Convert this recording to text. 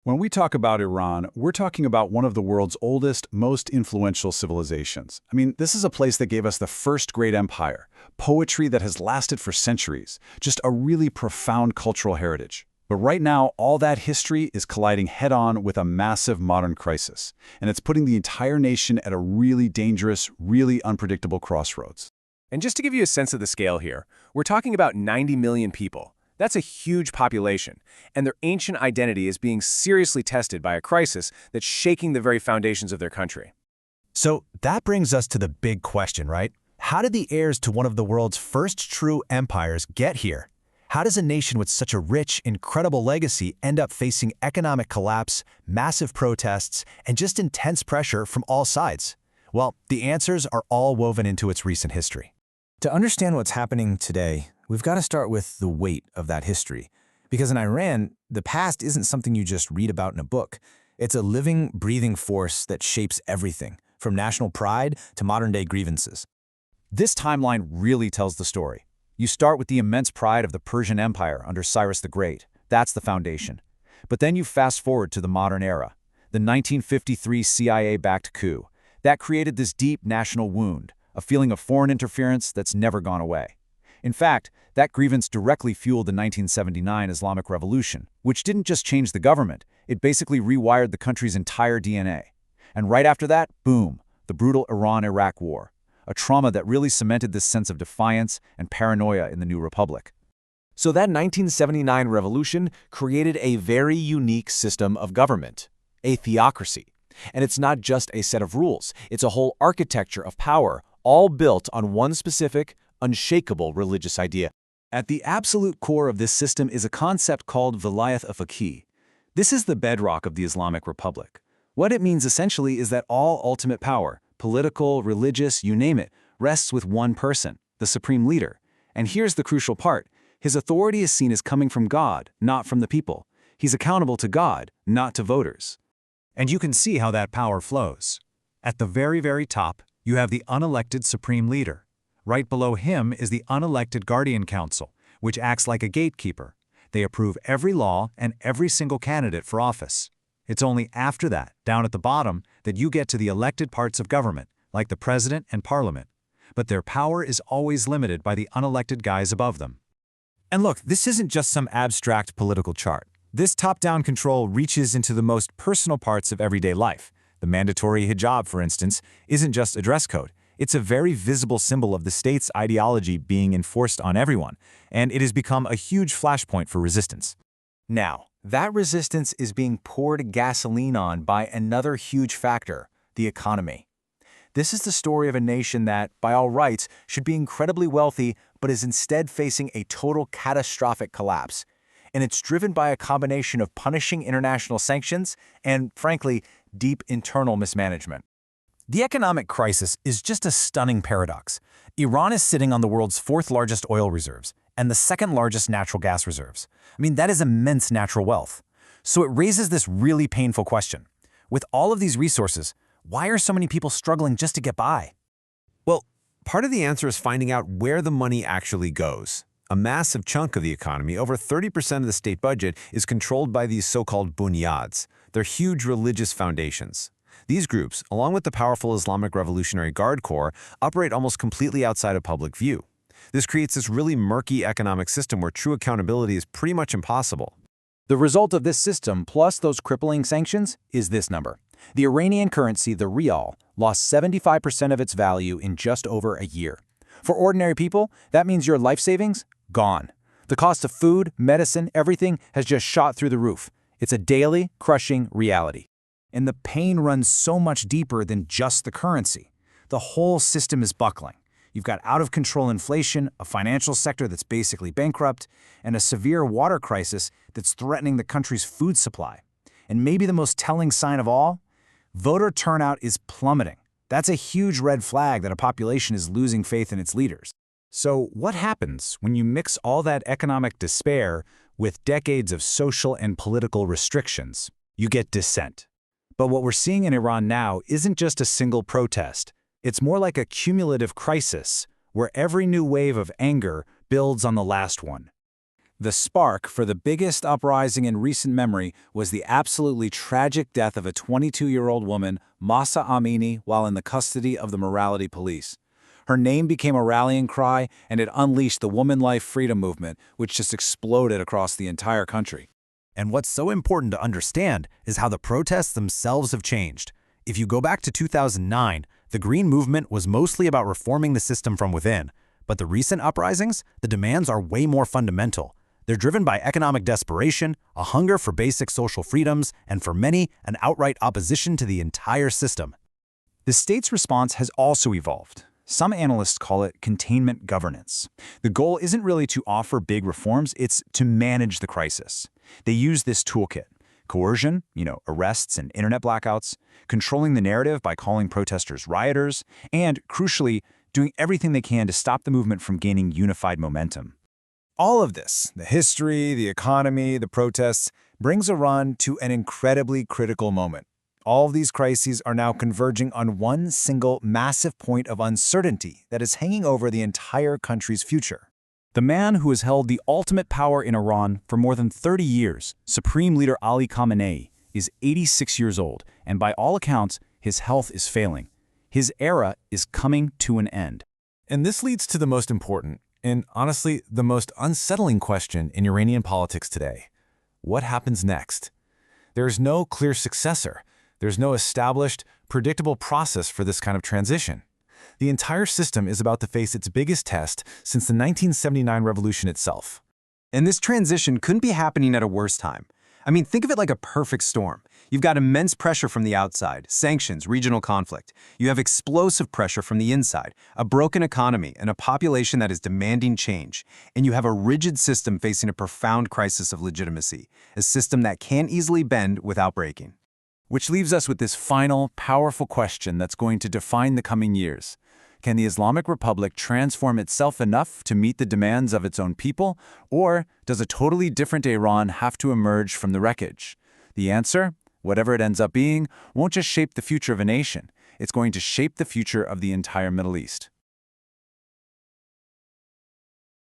When we talk about Iran, we're talking about one of the world's oldest, most influential civilizations. I mean, this is a place that gave us the first great empire, poetry that has lasted for centuries, just a really profound cultural heritage. But right now, all that history is colliding head-on with a massive modern crisis, and it's putting the entire nation at a really dangerous, really unpredictable crossroads. And just to give you a sense of the scale here, we're talking about 90 million people. That's a huge population, and their ancient identity is being seriously tested by a crisis that's shaking the very foundations of their country. So that brings us to the big question, right? How did the heirs to one of the world's first true empires get here? How does a nation with such a rich, incredible legacy end up facing economic collapse, massive protests, and just intense pressure from all sides? Well, the answers are all woven into its recent history. To understand what's happening today, we've got to start with the weight of that history. Because in Iran, the past isn't something you just read about in a book. It's a living, breathing force that shapes everything, from national pride to modern-day grievances. This timeline really tells the story. You start with the immense pride of the Persian Empire under Cyrus the Great. That's the foundation. But then you fast forward to the modern era, the 1953 CIA-backed coup. That created this deep national wound, a feeling of foreign interference that's never gone away. In fact, that grievance directly fueled the 1979 Islamic Revolution, which didn't just change the government, it basically rewired the country's entire DNA. And right after that, boom, the brutal Iran-Iraq War, a trauma that really cemented this sense of defiance and paranoia in the new republic. So that 1979 revolution created a very unique system of government, a theocracy. And it's not just a set of rules, it's a whole architecture of power, all built on one specific, unshakable religious idea. At the absolute core of this system is a concept called Vilayat al-Faqih. This is the bedrock of the Islamic Republic. What it means essentially is that all ultimate power, political, religious, you name it, rests with one person, the supreme leader. And here's the crucial part. His authority is seen as coming from God, not from the people. He's accountable to God, not to voters. And you can see how that power flows. At the very, very top, you have the unelected supreme leader. Right below him is the unelected Guardian Council, which acts like a gatekeeper. They approve every law and every single candidate for office. It's only after that, down at the bottom, that you get to the elected parts of government, like the president and parliament. But their power is always limited by the unelected guys above them. And look, this isn't just some abstract political chart. This top-down control reaches into the most personal parts of everyday life. The mandatory hijab, for instance, isn't just a dress code. It's a very visible symbol of the state's ideology being enforced on everyone, and it has become a huge flashpoint for resistance. Now, that resistance is being poured gasoline on by another huge factor, the economy. This is the story of a nation that, by all rights, should be incredibly wealthy, but is instead facing a total catastrophic collapse. And it's driven by a combination of punishing international sanctions and, frankly, deep internal mismanagement. The economic crisis is just a stunning paradox. Iran is sitting on the world's fourth largest oil reserves and the second largest natural gas reserves. I mean, that is immense natural wealth. So it raises this really painful question. With all of these resources, why are so many people struggling just to get by? Well, part of the answer is finding out where the money actually goes. A massive chunk of the economy, over 30% of the state budget, is controlled by these so-called bunyads. They're huge religious foundations. These groups, along with the powerful Islamic Revolutionary Guard Corps, operate almost completely outside of public view. This creates this really murky economic system where true accountability is pretty much impossible. The result of this system, plus those crippling sanctions, is this number. The Iranian currency, the rial, lost 75% of its value in just over a year. For ordinary people, that means your life savings, gone. The cost of food, medicine, everything has just shot through the roof. It's a daily, crushing reality. And the pain runs so much deeper than just the currency. The whole system is buckling. You've got out-of-control inflation, a financial sector that's basically bankrupt, and a severe water crisis that's threatening the country's food supply. And maybe the most telling sign of all? Voter turnout is plummeting. That's a huge red flag that a population is losing faith in its leaders. So what happens when you mix all that economic despair with decades of social and political restrictions? You get dissent. But what we're seeing in Iran now isn't just a single protest. It's more like a cumulative crisis, where every new wave of anger builds on the last one. The spark for the biggest uprising in recent memory was the absolutely tragic death of a 22-year-old woman, Mahsa Amini, while in the custody of the morality police. Her name became a rallying cry, and it unleashed the woman life freedom movement, which just exploded across the entire country. And what's so important to understand is how the protests themselves have changed. If you go back to 2009, the Green Movement was mostly about reforming the system from within. But the recent uprisings, the demands are way more fundamental. They're driven by economic desperation, a hunger for basic social freedoms, and for many, an outright opposition to the entire system. The state's response has also evolved. Some analysts call it containment governance. The goal isn't really to offer big reforms, it's to manage the crisis. They use this toolkit: coercion, arrests and internet blackouts, controlling the narrative by calling protesters rioters, and, crucially, doing everything they can to stop the movement from gaining unified momentum. All of this, the history, the economy, the protests, brings Iran to an incredibly critical moment. All of these crises are now converging on one single massive point of uncertainty that is hanging over the entire country's future. The man who has held the ultimate power in Iran for more than 30 years, Supreme Leader Ali Khamenei, is 86 years old, and by all accounts, his health is failing. His era is coming to an end. And this leads to the most important, and honestly, the most unsettling question in Iranian politics today. What happens next? There is no clear successor. There's no established, predictable process for this kind of transition. The entire system is about to face its biggest test since the 1979 revolution itself. And this transition couldn't be happening at a worse time. I mean, think of it like a perfect storm. You've got immense pressure from the outside, sanctions, regional conflict. You have explosive pressure from the inside, a broken economy, and a population that is demanding change. And you have a rigid system facing a profound crisis of legitimacy, a system that can't easily bend without breaking. Which leaves us with this final, powerful question that's going to define the coming years. Can the Islamic Republic transform itself enough to meet the demands of its own people, or does a totally different Iran have to emerge from the wreckage? The answer, whatever it ends up being, won't just shape the future of a nation. It's going to shape the future of the entire Middle East.